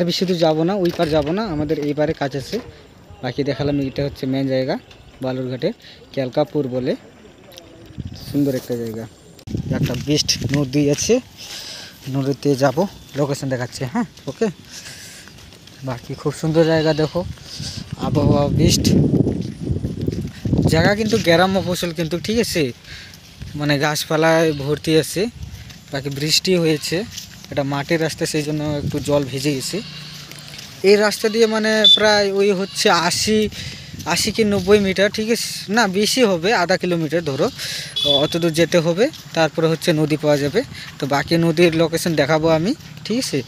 বেশি দূর যাবো না, ওই পার যাবো না, আমাদের এই পারে কাজ আছে। বাকি দেখালাম, এটা হচ্ছে মেন জায়গা বালুরঘাটে, ক্যালকাপুর বলে, সুন্দর একটা জায়গা। একটা বেস্ট নদী আছে, নদীতে যাব, লোকেশন দেখাচ্ছে। হ্যাঁ ওকে, বাকি খুব সুন্দর জায়গা, দেখো আবহাওয়া বেস্ট জায়গা, কিন্তু গ্রাম মফস্বল কিন্তু, ঠিক আছে, মানে গাছপালায় ভর্তি আছে। বাকি বৃষ্টি হয়েছে, এটা মাটির রাস্তা, সেই জন্য একটু জল ভিজে গেছে। এই রাস্তা দিয়ে মানে প্রায় ওই হচ্ছে 80 কি 90 মিটার, ঠিক আছে, না বেশি হবে, আধা কিলোমিটার ধরো, অত দূর যেতে হবে, তারপরে হচ্ছে নদী পাওয়া যাবে। তো বাকি নদীর লোকেশন দেখাবো আমি, ঠিক আছে।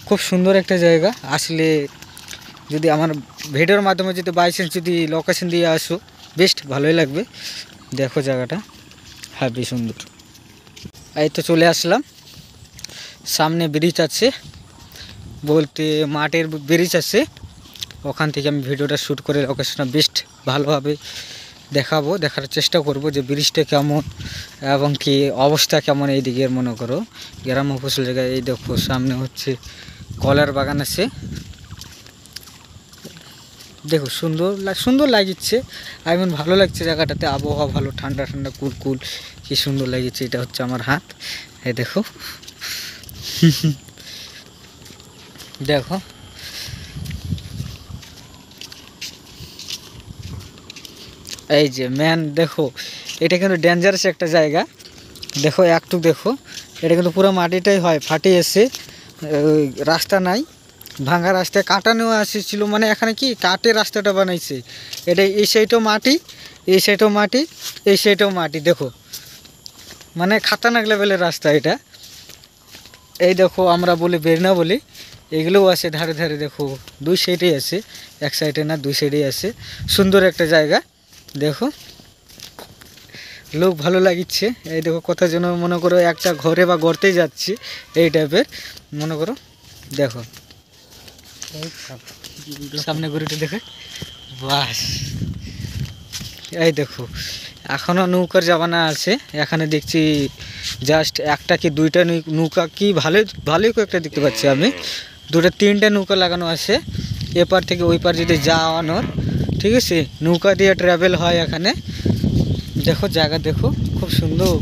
খুব সুন্দর একটা জায়গা, আসলে যদি আমার ভিডিওর মাধ্যমে যদি বাই চান্স যদি লোকেশন দিয়ে আসো, বেস্ট ভালোই লাগবে। দেখো জায়গাটা হ্যাভি সুন্দর। এই তো চলে আসলাম, সামনে ব্রিজ আছে, বলতে মাটির ব্রিজ আছে, ওখান থেকে আমি ভিডিওটা শ্যুট করে লোকেশনটা বেস্ট ভালোভাবে দেখাবো, দেখার চেষ্টা করব যে ব্রিজটা কেমন এবং কি অবস্থা কেমন এই দিকের, মনে করো গ্রাম মফস্বল জায়গায়। এই দেখো সামনে হচ্ছে কলার বাগান আছে, দেখো সুন্দর লাগিচ্ছে, এমন ভালো লাগছে জায়গাটাতে, আবহাওয়া ভালো, ঠান্ডা ঠান্ডা কুল কি সুন্দর লাগিচ্ছে। এটা হচ্ছে আমার হাত, এই দেখো দেখো এই যে ম্যান, দেখো এটা কিন্তু ডেঞ্জারাস একটা জায়গা, দেখো একটু দেখো, এটা কিন্তু পুরো মাটিটাই হয় ফাটে এসে, রাস্তা নাই, ভাঙা রাস্তায় কাটানো আসছিল, মানে এখানে কি কাটে রাস্তাটা বানাইছে। এটা এই সাইডও মাটি, এই সাইডও মাটি, এই সাইডও মাটি, দেখো মানে খাতারনাক লেভেলের রাস্তা এটা। এই দেখো আমরা বলি বেরনা বলি, এগুলোও আছে ধারে ধারে, দেখো দুই সাইডেই আছে, এক সাইডে না দুই সাইডেই আছে, সুন্দর একটা জায়গা। দেখো লোক ভালো লাগিচ্ছে, এই দেখো কোথাও যেন মনে করো একটা ঘরে বা গড়তেই যাচ্ছি, এই টাইপের মনে করো। দেখো সামনে গড়িটা দেখে, বাস এই দেখো এখনও নৌকার জামানা আছে, এখানে দেখছি জাস্ট একটা কি দুইটা নৌকা, কি ভালোই কয়েকটা দেখতে পাচ্ছি আমি, দুটো তিনটা নৌকা লাগানো আছে, এপার থেকে ওই পার যদি যাওয়ানোর, ঠিক আছে, নৌকা দিয়ে ট্রাভেল হয় এখানে। দেখো জায়গা দেখো খুব সুন্দর,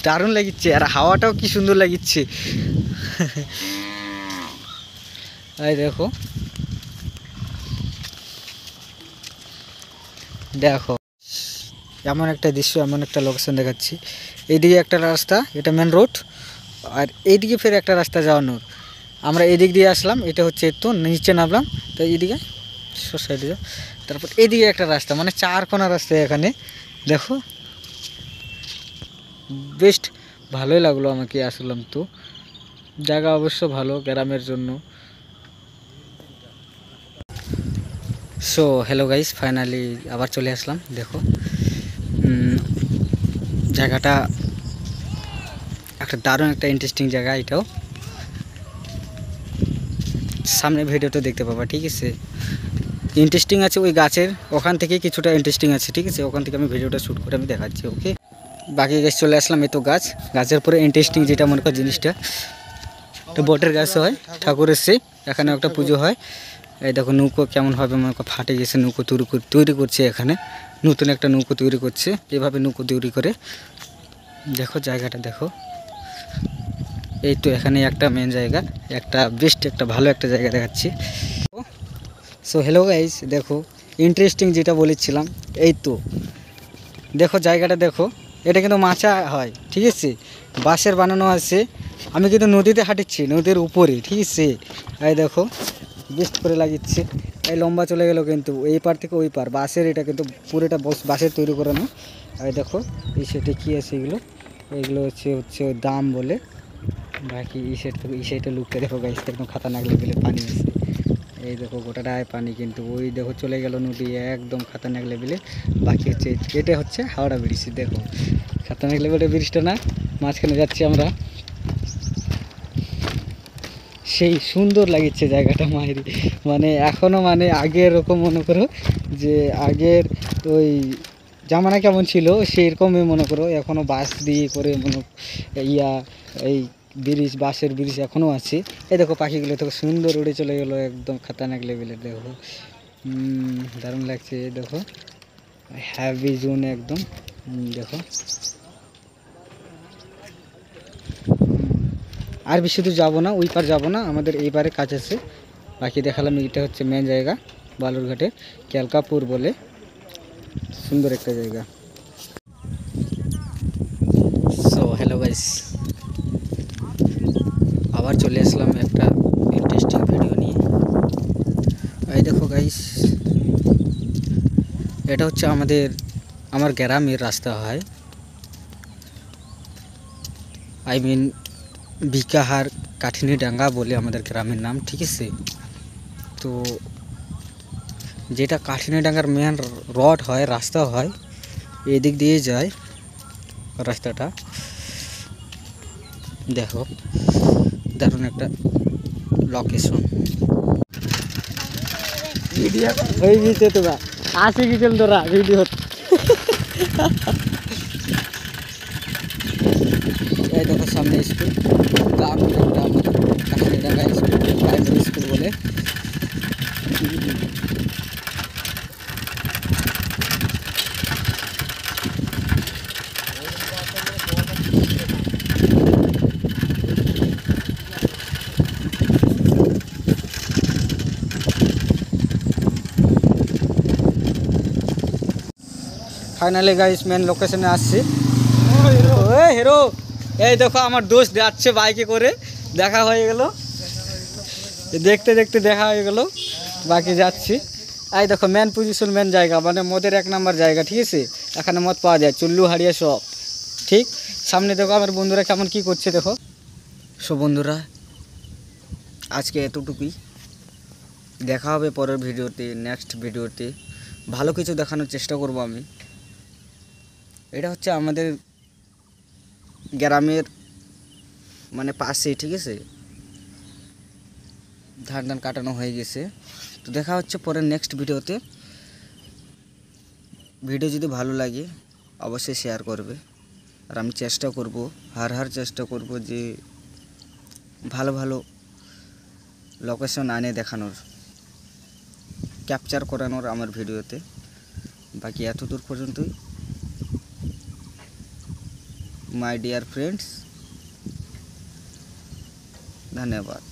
দারুণ লাগিচ্ছে, আর হাওয়াটাও কি সুন্দর লাগিচ্ছে এই দেখো দেখো এমন একটা দৃশ্য, এমন একটা লোকেশন দেখাচ্ছি। এইদিকে একটা রাস্তা, এটা মেন রোড, আর এইদিকে ফের একটা রাস্তা যাওয়ানোর, আমরা এদিক দিয়ে আসলাম, এটা হচ্ছে একটু নিচে নামলাম, তো এইদিকে সাইডে যাও, তারপর এইদিকে একটা রাস্তা, মানে 4 কোনা রাস্তা এখানে। দেখো বেস্ট ভালোই লাগলো আমাকে, আসলাম তো, জায়গা অবশ্য ভালো গ্রামের জন্য। সো হ্যালো গাইস, ফাইনালি আবার চলে আসলাম। দেখো জায়গাটা একটা দারুণ একটা ইন্টারেস্টিং জায়গা, এটাও সামনে ভিডিওটা দেখতে পাবা, ঠিক আছে। ইন্টারেস্টিং আছে ওই গাছের ওখান থেকে কিছুটা ইন্টারেস্টিং আছে, ঠিক আছে, ওখান থেকে আমি ভিডিওটা শ্যুট করে আমি দেখাচ্ছি। ওকে, বাকি গাছ চলে আসলাম, এই তো গাছের পরে ইন্টারেস্টিং যেটা মনে কর জিনিসটা, তো বটের গাছ হয়, ঠাকুর এসছে, এখানে একটা পুজো হয়। এই দেখো নৌকো কেমন হবে, মনে কর ফাটে গেছে, নৌকো তৈরি করছে, এখানে নতুন একটা নৌকো তৈরি করছে, এভাবে নৌকো তৈরি করে। দেখো জায়গাটা দেখো, এই তো এখানে একটা মেন জায়গা, একটা বেস্ট একটা ভালো একটা জায়গা দেখাচ্ছি। সো হ্যালো গাইস, দেখো ইন্টারেস্টিং যেটা বলেছিলাম, এই তো দেখো জায়গাটা দেখো, এটা কিন্তু মাচা হয়, ঠিক আছে, বাঁশের বানানো আছে। আমি কিন্তু নদীতে হাঁটিচ্ছি, নদীর উপরে, ঠিক আছে। এই দেখো বেস্ট করে লাগিচ্ছে, এই লম্বা চলে গেল কিন্তু এই পার থেকে ওই পার, বাঁশের, এটা কিন্তু পুরোটা বাঁশের তৈরি করানো। এই দেখো এই সাইডে কী আছে, এগুলো হচ্ছে দাম বলে। বাকি এই সাইড থেকে এই সাইডে লুকটা দেখো গাইস, একদম খাতারনাক লেভেলে পানি আছে। এই দেখো গোটাটায় পানি, কিন্তু ওই দেখো চলে গেল নদী, একদম খাতারনাক লেভেলে। বাকি হচ্ছে এটা হচ্ছে হাওড়া ব্রিজ, দেখো খাতারনাক লেভেলের ব্রিজটা না, মাঝখানে যাচ্ছি আমরা, সেই সুন্দর লাগিচ্ছে জায়গাটা মায়েরি, মানে এখনও মানে আগের এরকম মনে করো যে আগের ওই জামানা কেমন ছিল সেই রকমই মনে করো, এখনও বাস দিয়ে করে মনে এই ব্রিজ, বাঁশের ব্রিজ এখনও আছে। এই দেখো পাখিগুলো তো সুন্দর উড়ে চলে গেলো, একদম খাতারনাক লেভেলের। দেখো দারুণ লাগছে। দেখো হ্যাভি জোন একদম। দেখো আর বেশি দূর যাবো না, ওই পার যাবো না, আমাদের এই পারে কাজ আছে। বাকি দেখালাম, এটা হচ্ছে মেন জায়গা বালুরঘাটে, ক্যালকাপুর বলে, সুন্দর একটা জায়গা। সো হ্যালো গাইস, আবার চলে আসলাম একটা ইন্টারেস্টিং ভিডিও নিয়ে। এই দেখো গাইস, এটা হচ্ছে আমার গ্রামের রাস্তা হয়, আই মিন বিকাহার কাঠিনীডাঙ্গা বলে আমাদের গ্রামের নাম, ঠিক আছে। তো যেটা কাঠিনীডাঙ্গার মেন রোড হয়, রাস্তা হয়, এদিক দিয়ে যায় রাস্তাটা। দেখো দারুণ একটা লোকেশন। ভিডিও হয়ে গেছে তোরা, আসে গেছিল তোরা ভিডিও। এই দেখো সামনে স্কুল, দারুণ একটা আমাদের কাঠিনীডাঙ্গা স্কুল, প্রাইমারি স্কুল বলে। ফাইনালি গাইস মেন লোকেশনে আসছি। হিরো, এই দেখো আমার দোস্ত যাচ্ছে বাইকে করে, দেখা হয়ে গেল, দেখতে দেখতে দেখা হয়ে গেল, বাকি যাচ্ছি। এই দেখো মেন পজিশন, মেন জায়গা, মানে মদের 1 নাম্বার জায়গা, ঠিক আছে। এখানে মদ পাওয়া যায়, চুল্লু হারিয়ে সব ঠিক। সামনে দেখো আমার বন্ধুরা কেমন কি করছে দেখো। সো বন্ধুরা আজকে এতটুকুই, দেখা হবে পরের ভিডিওতে, নেক্সট ভিডিওতে ভালো কিছু দেখানোর চেষ্টা করব আমি। এটা হচ্ছে আমাদের গ্রামের মানে পাশে, ঠিক আছে। ধান কাটানো হয়ে গেছে। তো দেখা হচ্ছে পরের নেক্সট ভিডিওতে। ভিডিও যদি ভালো লাগে অবশ্যই শেয়ার করবে। আর আমি চেষ্টা করব, হার চেষ্টা করব যে ভালো ভালো লোকেশন আনে দেখানোর, ক্যাপচার করানোর আমার ভিডিওতে। বাকি এতদূর পর্যন্তই। মাই ডিয়ার ফ্রেন্ডস, ধন্যবাদ।